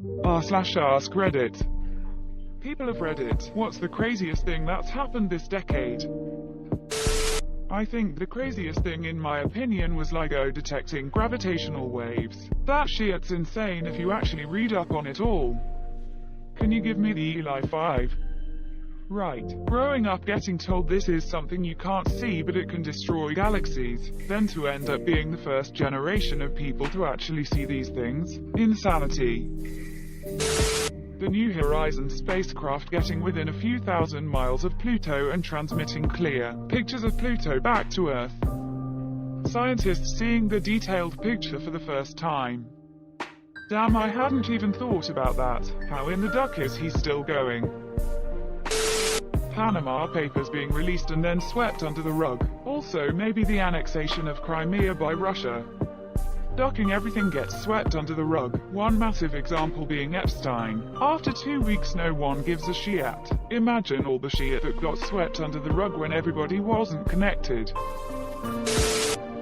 r/AskReddit. People of Reddit, what's the craziest thing that's happened this decade? I think the craziest thing in my opinion was LIGO detecting gravitational waves. That shit's insane if you actually read up on it all. Can you give me the Eli 5? Right. Growing up getting told this is something you can't see but it can destroy galaxies, then to end up being the first generation of people to actually see these things. Insanity. The New Horizons spacecraft getting within a few thousand miles of Pluto and transmitting clear pictures of Pluto back to Earth. Scientists seeing the detailed picture for the first time. Damn, I hadn't even thought about that. How in the duck is he still going? Panama Papers being released and then swept under the rug. Also maybe the annexation of Crimea by Russia. Ducking everything gets swept under the rug, one massive example being Epstein. After 2 weeks no one gives a shit. Imagine all the shit that got swept under the rug when everybody wasn't connected.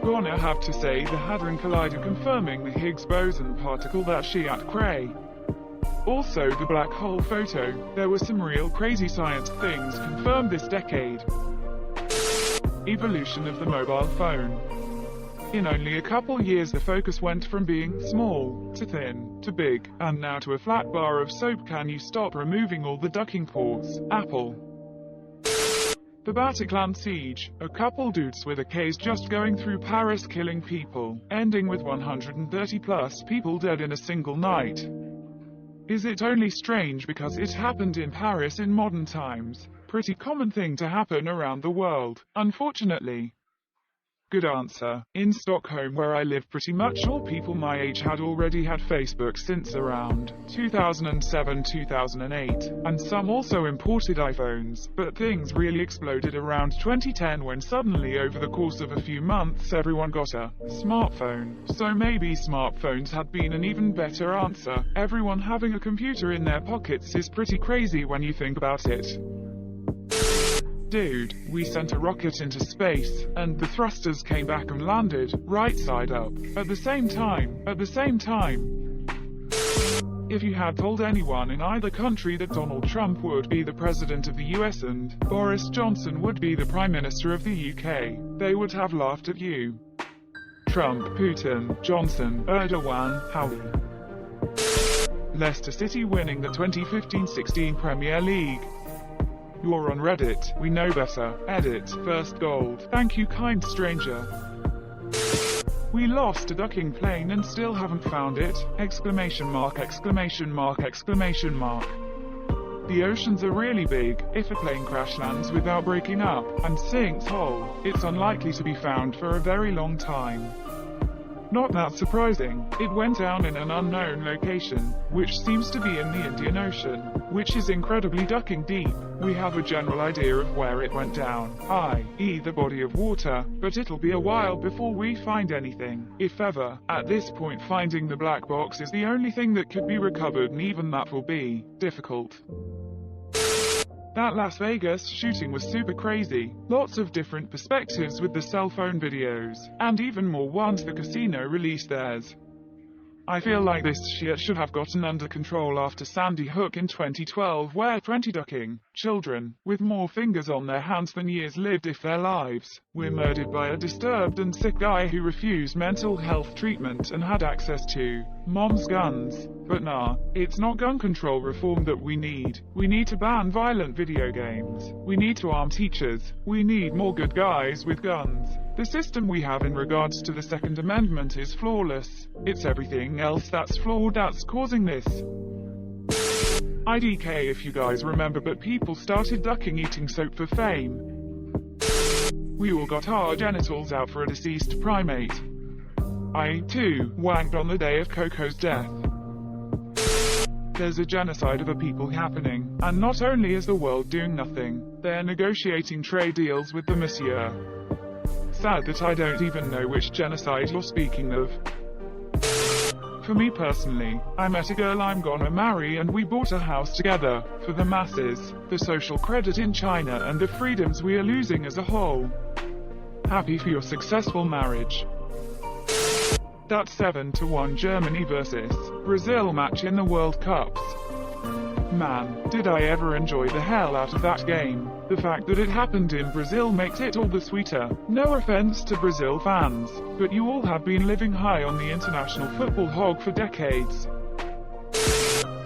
Gonna have to say the Hadron Collider confirming the Higgs boson particle that shit cray. Also the black hole photo, there were some real crazy science things confirmed this decade. Evolution of the mobile phone. In only a couple years the focus went from being small, to thin, to big, and now to a flat bar of soap. Can you stop removing all the ducking ports? Apple. The Bataclan siege, a couple dudes with AKs just going through Paris killing people, ending with 130 plus people dead in a single night. Is it only strange because it happened in Paris in modern times? Pretty common thing to happen around the world, unfortunately. Good answer. In Stockholm where I live, pretty much all people my age had already had Facebook since around 2007-2008, and some also imported iPhones, but things really exploded around 2010 when suddenly over the course of a few months everyone got a smartphone. So maybe smartphones had been an even better answer. Everyone having a computer in their pockets is pretty crazy when you think about it. Dude, we sent a rocket into space, and the thrusters came back and landed, right side up, at the same time. If you had told anyone in either country that Donald Trump would be the president of the US and Boris Johnson would be the Prime Minister of the UK, they would have laughed at you. Trump, Putin, Johnson, Erdogan, Howie. Leicester City winning the 2015-16 Premier League. You're on Reddit, we know better. Edit, first gold. Thank you kind stranger. We lost a ducking plane and still haven't found it! Exclamation mark, exclamation mark, exclamation mark. The oceans are really big. If a plane crash lands without breaking up and sinks whole, it's unlikely to be found for a very long time. Not that surprising. It went down in an unknown location, which seems to be in the Indian Ocean, which is incredibly ducking deep. We have a general idea of where it went down, i.e. the body of water, but it'll be a while before we find anything, if ever. At this point finding the black box is the only thing that could be recovered, and even that will be difficult. That Las Vegas shooting was super crazy. Lots of different perspectives with the cell phone videos, and even more once the casino released theirs. I feel like this shit should have gotten under control after Sandy Hook in 2012, where 20 ducking children, with more fingers on their hands than years lived if their lives were murdered by a disturbed and sick guy who refused mental health treatment and had access to mom's guns. But nah, it's not gun control reform that we need. We need to ban violent video games. We need to arm teachers. We need more good guys with guns. The system we have in regards to the Second Amendment is flawless. It's everything else that's flawed that's causing this. IDK if you guys remember, but people started ducking eating soap for fame. We all got our genitals out for a deceased primate. I, too, wanked on the day of Coco's death. There's a genocide of a people happening, and not only is the world doing nothing, they're negotiating trade deals with the Monsieur. Sad that I don't even know which genocide you're speaking of. For me personally, I met a girl I'm gonna marry and we bought a house together. For the masses, the social credit in China and the freedoms we are losing as a whole. Happy for your successful marriage. That 7-1 Germany versus Brazil match in the World Cups. Man, did I ever enjoy the hell out of that game. The fact that it happened in Brazil makes it all the sweeter. No offense to Brazil fans, but you all have been living high on the international football hog for decades.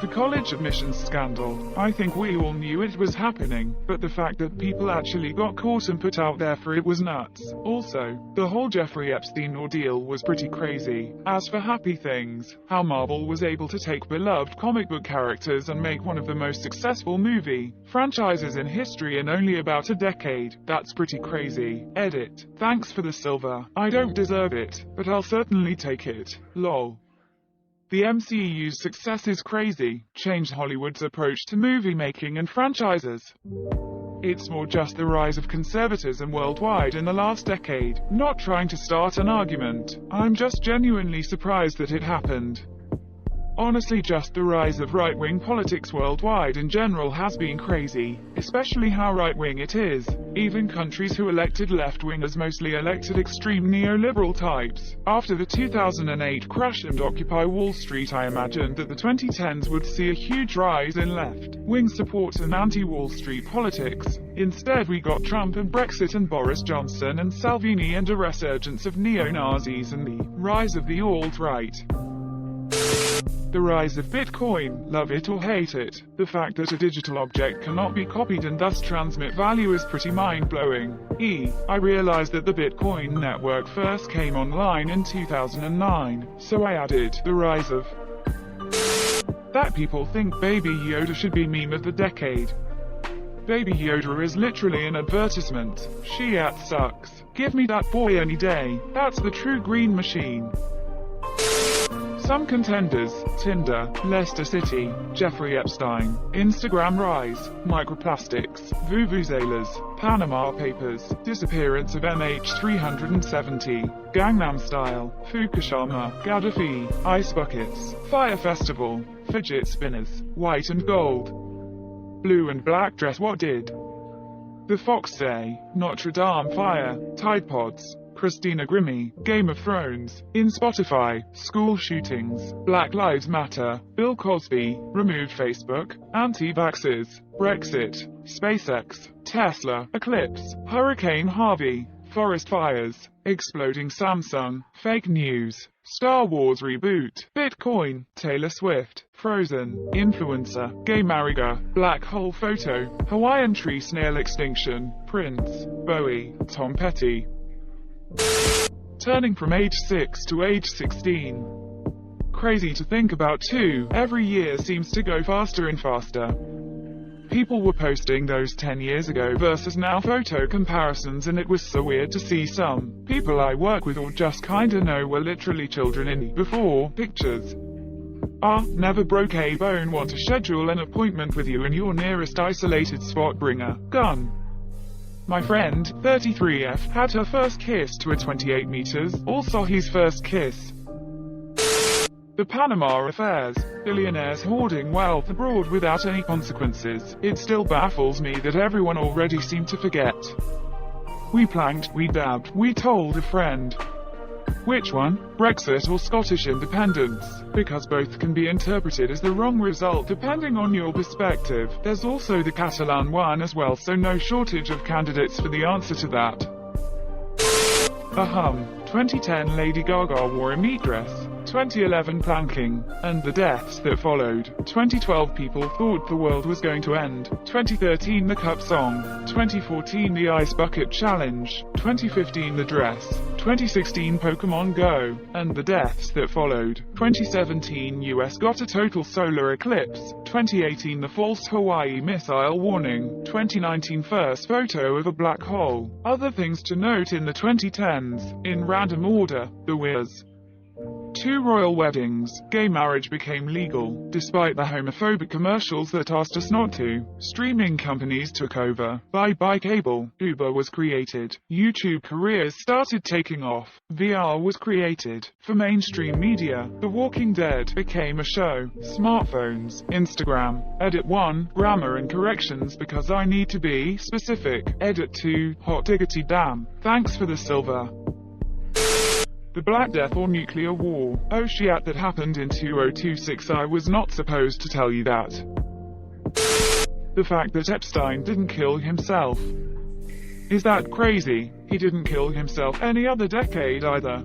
The college admissions scandal. I think we all knew it was happening, but the fact that people actually got caught and put out there for it was nuts. Also, the whole Jeffrey Epstein ordeal was pretty crazy. As for happy things, how Marvel was able to take beloved comic book characters and make one of the most successful movie franchises in history in only about a decade, that's pretty crazy. Edit. Thanks for the silver. I don't deserve it, but I'll certainly take it. Lol. The MCU's success is crazy, changed Hollywood's approach to movie making and franchises. It's more just the rise of conservatism worldwide in the last decade, not trying to start an argument. I'm just genuinely surprised that it happened. Honestly, just the rise of right-wing politics worldwide in general has been crazy, especially how right-wing it is. Even countries who elected left-wingers mostly elected extreme neoliberal types. After the 2008 crash and Occupy Wall Street, I imagined that the 2010s would see a huge rise in left-wing support and anti-Wall Street politics. Instead, we got Trump and Brexit and Boris Johnson and Salvini and a resurgence of neo-Nazis and the rise of the alt-right. The rise of Bitcoin, love it or hate it. The fact that a digital object cannot be copied and thus transmit value is pretty mind-blowing. I realized that the Bitcoin network first came online in 2009, so I added the rise of that people think Baby Yoda should be meme of the decade. Baby Yoda is literally an advertisement. Shit sucks. Give me that boy any day. That's the true green machine. Some contenders: Tinder, Leicester City, Jeffrey Epstein, Instagram rise, microplastics, vuvuzelas, Panama Papers, disappearance of MH370, Gangnam Style, Fukushima, Gaddafi, ice buckets, Fire Festival, fidget spinners, white and gold, blue and black dress. What did the Fox say? Notre Dame fire, Tide Pods, Christina Grimmie, Game of Thrones, in Spotify, school shootings, Black Lives Matter, Bill Cosby, removed Facebook, anti-vaxxers, Brexit, SpaceX, Tesla, eclipse, Hurricane Harvey, forest fires, exploding Samsung, fake news, Star Wars reboot, Bitcoin, Taylor Swift, Frozen, influencer, gay marriager, black hole photo, Hawaiian tree snail extinction, Prince, Bowie, Tom Petty. Turning from age 6 to age 16. Crazy to think about too, every year seems to go faster and faster. People were posting those 10 years ago versus now photo comparisons, and it was so weird to see some people I work with or just kinda know were literally children in before pictures. Never broke a bone, want to schedule an appointment with you in your nearest isolated spot, bring a gun. My friend, 33F, had her first kiss to a 28 meters, or saw his first kiss. The Panama Affairs, billionaires hoarding wealth abroad without any consequences. It still baffles me that everyone already seemed to forget. We planked, we dabbed, we told a friend. Which one? Brexit or Scottish independence? Because both can be interpreted as the wrong result depending on your perspective. There's also the Catalan one as well, so no shortage of candidates for the answer to that. 2010 Lady Gaga wore a meat dress. 2011 planking, and the deaths that followed. 2012 people thought the world was going to end. 2013 the cup song. 2014 the ice bucket challenge. 2015 the dress. 2016 Pokemon Go, and the deaths that followed. 2017 US got a total solar eclipse. 2018 the false Hawaii missile warning. 2019 first photo of a black hole. Other things to note in the 2010s, in random order: The Wiz. 2 royal weddings, gay marriage became legal, despite the homophobic commercials that asked us not to. Streaming companies took over. Bye-bye cable. Uber was created. YouTube careers started taking off. VR was created. For mainstream media, The Walking Dead became a show. Smartphones, Instagram, Edit 1, grammar and corrections because I need to be specific. Edit 2, hot diggity damn. Thanks for the silver. The Black Death or nuclear war. Oh shit, that happened in 2026. I was not supposed to tell you that. The fact that Epstein didn't kill himself. Is that crazy? He didn't kill himself any other decade either.